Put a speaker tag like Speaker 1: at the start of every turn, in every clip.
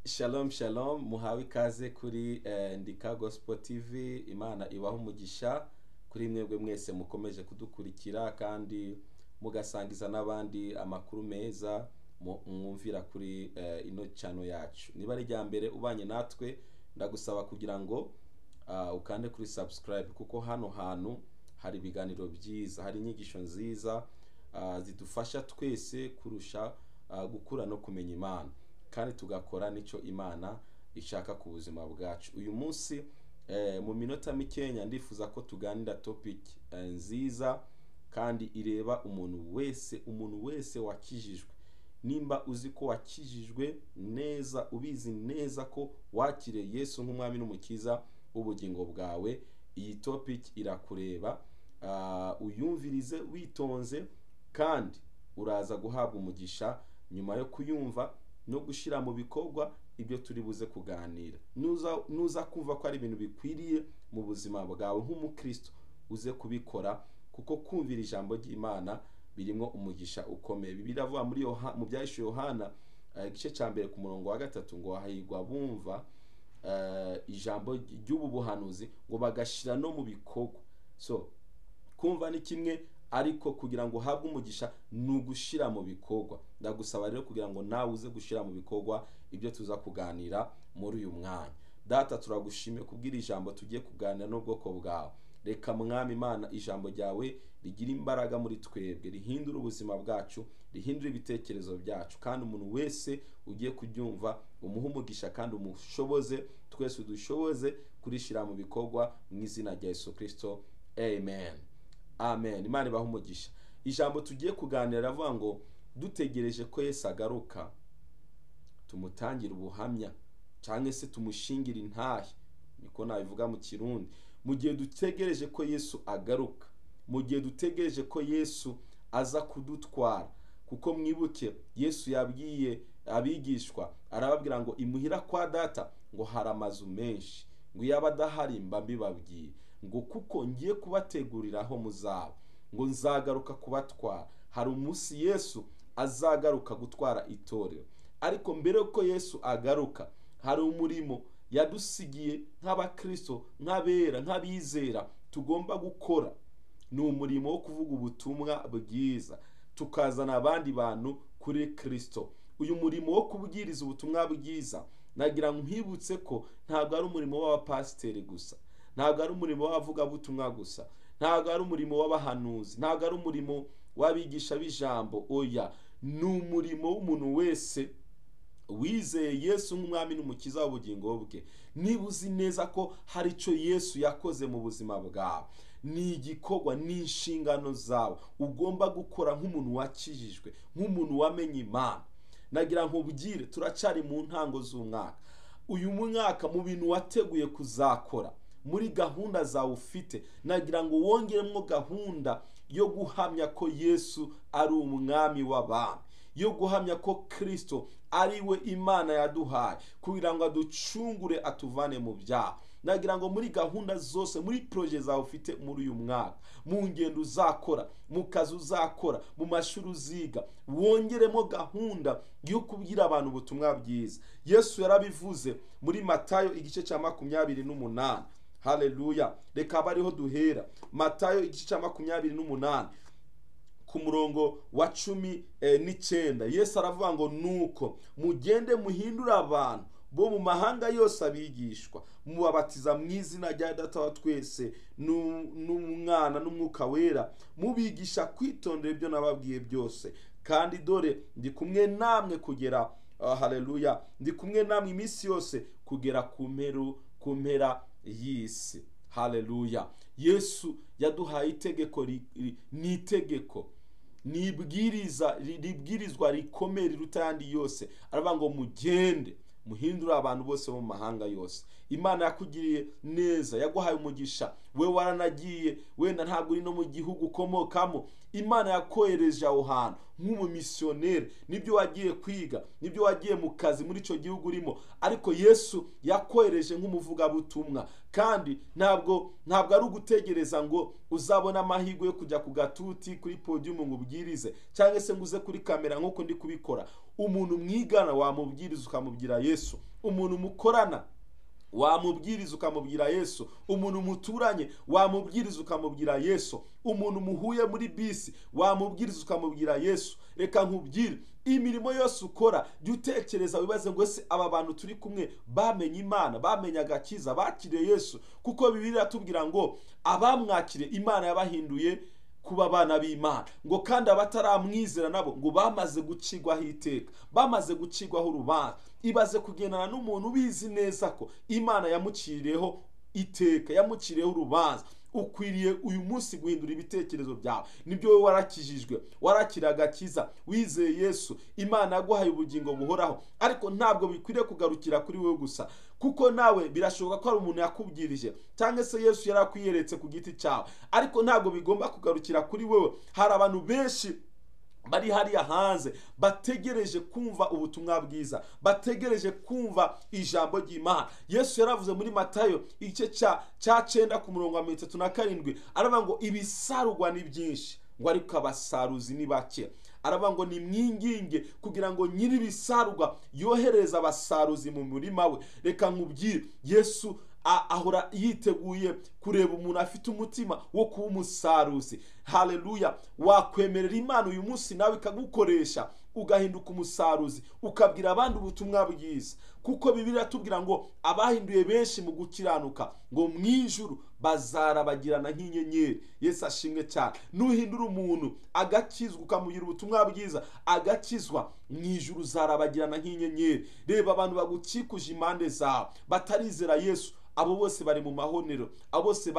Speaker 1: Shalom shalom, muhawe ikaze kuri Ndika Gospel TV. Imana ibaho umugisha kuri mwebwe mwese mukomeje kudukurikira kandi mugasangiza n'abandi amakuru meza mwumvira kuri ino channel yacu. Niba ari rya mbere ubanye natwe, ndagusaba kugira ngo ukande kuri subscribe, kuko hano hantu hari ibiganiro byiza, hari inyigisho nziza zidufasha twese kurusha gukura no kumenya Imana, kandi tugakora nico Imana ishaka ku buzima bwacu. Uyu munsi mu minota mikenya ndifuza ko tuganira topic nziza kandi ireba umuntu wese wakijijwe. Nimba uzi ko wakijijwe neza, ubizi neza ko wakire Yesu nk'umwami n'umukiza ubugingo bwawe, iyi topic irakureba. Uyumvirize witonze kandi uraza guhabwa umugisha nyuma yo kuyumva no gushira mu bikorwa ibyo turi buze kuganira. Nuza kumva ko ari ibintu bikwiriye mu buzima bwawe nk'umukristo, uze kubikora, kuko kumvira ijambo ry'Imana birimo umugisha ukomeye. Bibiliya avuga muri mu byahishwe Yohana igice cya mbere ku murongo wa 3 ngo hahirwa bumva ijambo ry'ubu buhanuzi ngo bagashira no mu bikorwa. So kumva ni kimwe, ariko kugira ngo uhabwe umugisha nugushira mu bikorwa. Ndagusaba rero kugira ngo nawe uze gushira mu bikorwa ibyo tuza kuganira muri uyu mwanya. Data, turagushimiye kubwira ijambo tugiye kuganira n'ubwoko bwawe. Reka mwami Imana ijambo ryawe rigira imbaraga muri twebwe, rihindura ubuzima bwacu, rihindura ibitekerezo byacu, kandi umuntu wese ugiye kuryumva umuha umugisha kandi umushoboze, twese dushoboze kurishira mu bikorwa mu izina rya Yesu Kristo. Amen. Amen. Imana ibaho umugisha. Ijambo tugiye kuganira ravuga ngo dutegereje ko Yesu agaruka, tumutangira ubuhamya cyangwa se tumushingira intahe, niko nabivuga mu Kirundi. Mu gihe dutegereje ko Yesu agaruka, mu gihe dutegereje ko Yesu aza kudutwara, kuko mwibuke Yesu yabwiye abigishwa, arababwira ngo imuhira kwa data ngo hari amazu menshi, ngo yaba adahari mba mbibabwiye, ngo kuko ngiye kubateguriraho muzaba, ngo nzagaruka kubatwara. Hari umunsi Yesu azagaruka gutwara itorero, ariko mbere yuko Yesu agaruka hari umurimo yadusigiye nk'abakristo, nk'abera, nk'abizera tugomba gukora. Ni umurimo wo kuvuga ubutumwa bwiza, tukazana abandi bantu kuri Kristo. Uyu murimo wo kubwiriza ubutumwa bwiza, nagira nkwibutse ko ntabwo ari umurimo w'abapasiteri gusa, ntabwo ari umurimo w'abavuga butumwa gusa, ntabwo ari umurimo w'abahanuzi, ntabwo ari umurimo w'abigisha b'ijambo. Oya, ni umurimo w'umuntu wese wizeye Yesu nk'umwami n'umukiza w'ubugingo bwe. Niba uzi neza ko hari icyo Yesu yakoze mu buzima bwawe, ni igikorwa, ni inshingano zawe ugomba gukora nk'umuntu wakijijwe, nk'umuntu wamenye Imana. Nagira nkubwire, turacari mu ntango z'umwaka. Uyu mwaka mu bintu wateguye kuzakora, muri gahunda zawe ufite, nagira ngo wongeremo gahunda yo guhamya ko Yesu ari umwami w'abami, yo guhamya ko Kristo ari we Imana yaduhaye kugira ngo aducungure, atuvane mu byaha. Nagira ngo muri gahunda zose, muri projet zawe ufite muri uyu mwaka, mu ngendo uzakora, mu kazi uzakora, mu mashuri uziga, wongeremo gahunda yo kubwira abantu ubutumwa bwiza. Yesu yarabivuze muri Matayo igice cya 28. Haleluya. Reka bariho duhera Matayo igice cya 28 ku murongo wa 19. Yesu aravuga ngo nuko mugende muhindura abantu bo mu mahanga yose abigishwa, mubabatiza mu izina rya Data wa twese n'Umwana n'Umwuka wera, mubigisha kwitondera ibyo nababwiye byose, kandi dore ndi kumwe namwe kugera haleluya, ndi kumwe namwe iminsi yose kugera ku mpera y'isi. Haleluya. Yesu yaduhaye itegeko, ni itegeko, nibwirizwa rikomeye riruta yandi yose. Aravuga ngo mugende muhindura abantu bose mu mahanga yose. Imana yakugiriye neza, yaguhaye umugisha, we waranagiye, wenda ntabwo uri no mu gihugu ukomokamo. Imana yakohereje aho hantu nk'umumisiyoneri, nibyo wagiye kwiga, nibyo wagiye mu kazi muri ico gihugu urimo, ariko Yesu yakohereje nk'umuvugabutumwa. Kandi ntabwo ari ugutegereza ngo uzabona amahirwe yo kujya ku gatuti kuri podium ngo ubwirize, cyangwa se nguze kuri kamera nk'uko ndi kubikora. umuntu mwigana wamubwiriza ukamubwira Yesu, umuntu mukorana wamubwiriza ukamubwira Yesu, umuntu muturanye wamubwiriza ukamubwira Yesu, umuntu muhuye muri bisi wamubwiriza ukamubwira Yesu. Reka nkubwire, imirimo yose ukora jya utekereza wibaze ngo ese aba bantu turi kumwe bamenye Imana, bamenye agakiza, bakiriye Yesu, kuko Bibiliya iratubwira ngo abamwakiriye Imana yabahinduye kuba abana b'Imana, ngo kandi abataramwizera nabo ngo bamaze gucigwaho iteka, bamaze gucigwaho urubanza. Ibaze kugendana n'umuntu ubizi neza ko Imana yamuciriyeho iteka, yamuciriyeho urubanza. Ukwiriye uyu munsi guhindura ibitekerezo byawe. Nibyo wowe warakijijwe, warakira agakiza, wizeye Yesu, Imana yaguhaye ubugingo buhoraho, ariko ntabwo bikwiriye kugarukira kuri wowe gusa, kuko nawe birashoboka ko ari umuntu yakubwirije cyangwa se Yesu yarakwiyeretse ku giti cyawe, ariko ntabwo bigomba kugarukira kuri wowe. Hari abantu benshi bari hariya hanze bategereje kumva ubutumwa bwiza, bategereje kumva ijambo ry'Imana. Yesu yaravuze muri Matayo igice cya 9 ku murongo wa 37, aravuga ngo ibisarurwa ni byinshi ngo ariko abasaruzi ni bake. Aravuga ngo ni mwinginge kugira ngo nyiri ibisarurwa yohereza abasaruzi mu murima we. Reka nkubwire, Yesu ahora yiteguye kureba umuntu afite umutima wo kuba umusaruzi. Haleluya! Wakwemerera Imana uyu munsi nawe ikagukoresha ugahinduka umusaruzi, ukabwira abandi ubutumwa bwiza, kuko Bibiliya iratubwira ngo abahinduye benshi mu gukiranuka ngo mwijuru bazarabagirana nk'inyenyeri. Yesu ashimwe cyane. Nuhindura umuntu agakizwa ukamubwira ubutumwa bwiza, agakizwa, mwijuru zarabagirana nk'inyenyeri. Reba abantu bagukikuje impande zawe batarizera Yesu, abo bose bari mu mahonero, abo bose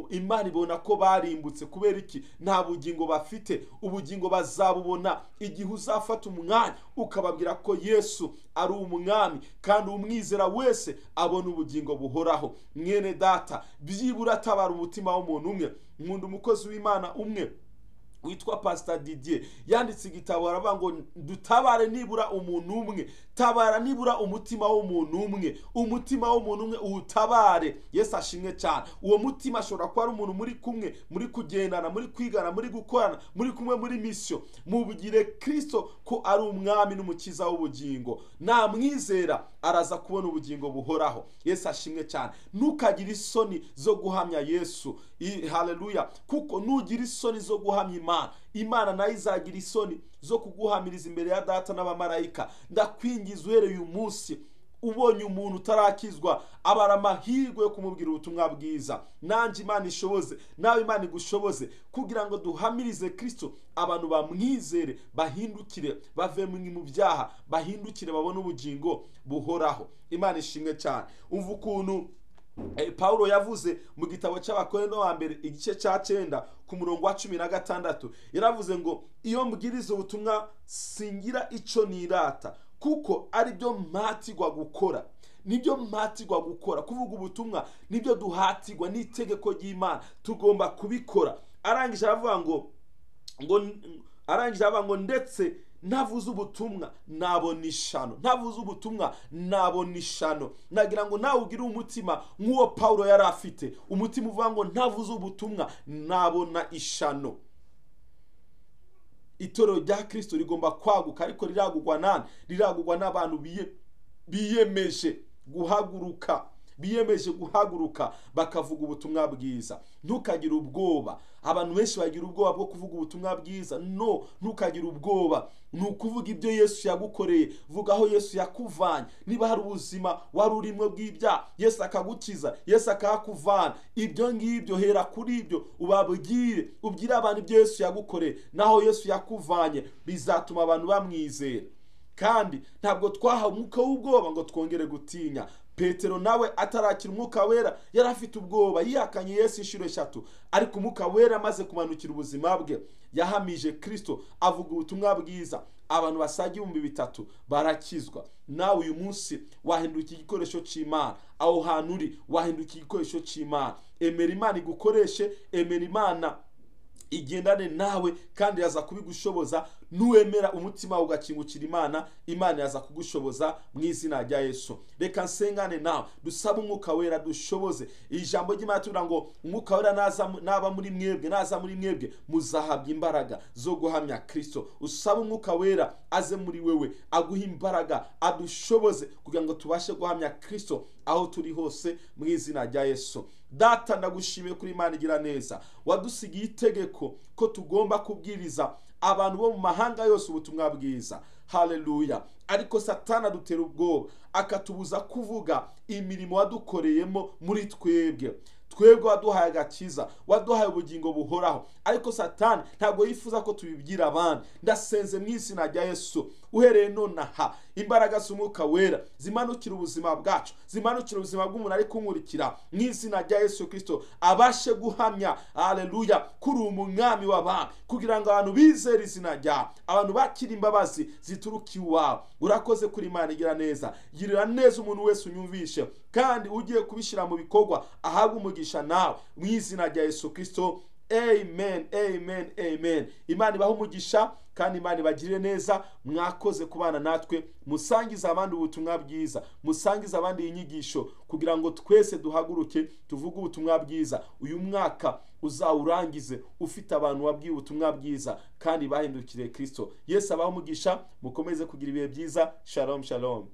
Speaker 1: Imana ibona ko barimbutse. Kubera iki? Nta bugingo bafite. Ubugingo bazabubona igihe uzafata umwanya ukababwira ko Yesu ari umwami, kandi umwizera wese abona ubugingo buhoraho. Mwene data, byibura tabara umutima w'umuntu umwe. Nkunda umukozi w'Imana umwe witwa Pastor Didier, yanditse igitabo aravuga ngo dutabare nibura umuntu umwe, tabara nibura umutima w'umuntu umwe, umutima w'umuntu umwe utabare. Yesu ashimwe cyane. Uwo mutima ashobora kuba ari umuntu muri kumwe, muri kugendana, muri kwigana, muri gukorana, muri kumwe muri mission. Mubugire Kristo ko ari umwami n'umukiza w'ubugingo. Namwizera araza kubona ubugingo buhoraho. Yesu ashimwe cyane. Ntukagire isoni zo guhamya Yesu. Haleluya! Kuko nugira isoni zo guhamya Imana nayo izagira isoni zo kuguhamiriza imbere ya Data n'abamarayika. Ndakwingiza uhereye uyu munsi, ubonye umuntu utarakizwa, abara amahirwe yo kumubwira ubutumwa bwiza. Nanjye Imana ishoboze, nawe Imana igushoboze, kugira ngo duhamirize Kristo, abantu bamwizere, bahindukire, bave mu byaha, bahindukire, babone ubugingo buhoraho. Imana ishimwe cyane. Umva ukuntu Paulo yavuze mu gitabo cy'Abakorinto wa mbere igice cya 9 ku murongo wa 16, yaravuze ngo iyo mbwiriza ubutumwa singira ico nirata, kuko ari byo mpatirwa gukora. Nibyo mpatirwa gukora. Kuvuga ubutumwa nibyo duhatirwa n'itegeko ry'Imana, tugomba kubikora. Arangije aravuga ngo ndetse navuze ubutumwa nabona ishano, navuze ubutumwa nabona ishano. Nagira ngo nawe ugire umutima nk'uwo Paulo yari afite, umutima uvuga ngo navuze ubutumwa nabona ishano. Itorero rya Kristo rigomba kwaguka, ariko riragurwa nani? Riragurwa n'abantu biyemeje guhaguruka, biyemeje guhaguruka bakavuga ubutumwa bwiza. Ntukagire ubwoba. Abantu benshi bagira ubwoba bwo kuvuga ubutumwa bwiza. No, ntukagire ubwoba. Nukuvuga ibyo Yesu yagukoreye. Vuga aho Yesu yakuvanye. Niba hari ubuzima wari urimo bw'ibya, Yesu akagukiza, Yesu akakuvana, ibyo ngibyo hera kuri ibyo ubabwire, ubwire abantu ibyo Yesu yagukoreye naho Yesu yakuvanye. Bizatuma abantu bamwizera. Kandi ntabwo twahawe umwuka w'ubwoba ngo twongere gutinya. Petero nawe atarakira umwuka wera yari afite ubwoba, yihakanye Yesu inshuro 3, ariko umwuka wera amaze kumanukira ubuzima bwe yahamije Kristo, avuga ubutumwa bwiza, abantu basaga 3,000 barakizwa. Nawe uyu munsi wahinduka igikoresho cy'Imana. Aho hantu uri wahinduka igikoresho cy'Imana. Emera Imana igukoreshe, emera Imana igendane nawe, kandi yaza kubigushoboza. nuwemera umutima ugakingukira Imana, Imana yaza kugushoboza mu izina rya Yesu. Reka nsengane nawe dusaba umwuka wera dushoboze. Ijambo ry'Imana tuvuga ngo umwuka wera naza muri mwebwe muzahabwa imbaraga zo guhamya Kristo. Usaba umwuka wera aze muri wewe aguha imbaraga adushoboze kugira ngo tubashe guhamya Kristo aho turi hose mu izina rya Yesu. Data ndagushimiye kuri Imana igira neza, wadusigiye itegeko ko tugomba kubwiriza abantu bo mu mahanga yose ubutumwa bwiza. Haleluya. Ariko Satana dutera ubwoba akatubuza kuvuga imirimo wadukoreyemo muri twebwe waduhaye agakiza, waduhaye ubugingo buhoraho. Ariko Satani ntabwo yifuza ko tubibwira abandi. Ndasenze mu izina rya Yesu, uhereye nonaha imbaraga z'umwuka wera zimanukira ubuzima bwacu, zimanukira ubuzima bw'umuntu ari kunkurikira mu izina rya Yesu Kristo, abashe guhamya haleluya kuri umwami w'abantu, kugira ngo abantu bizere izina ryawe, abantu bakira imbabazi zituruka iwawe. Urakoze kuri Imana igira neza. Girira neza umuntu wese unyumvishe, kandi ugiye kubishira mu bikorwa ahabwa umugisha nawe mu izina rya Yesu Kristo. Amen, amen, amen. Imana ibahe umugisha kandi Imana ibagirire neza. Mwakoze kubana natwe, musangiza abandi ubutumwa bwiza, musangiza abandi inyigisho, kugira ngo twese duhaguruke tuvuge ubutumwa bwiza. Uyu mwaka uzawurangize ufite abantu wabwiye ubutumwa bwiza kandi bahindukire Kristo. Yesu abahe umugisha, mukomeze kugira ibihe byiza. Shalom, shalom.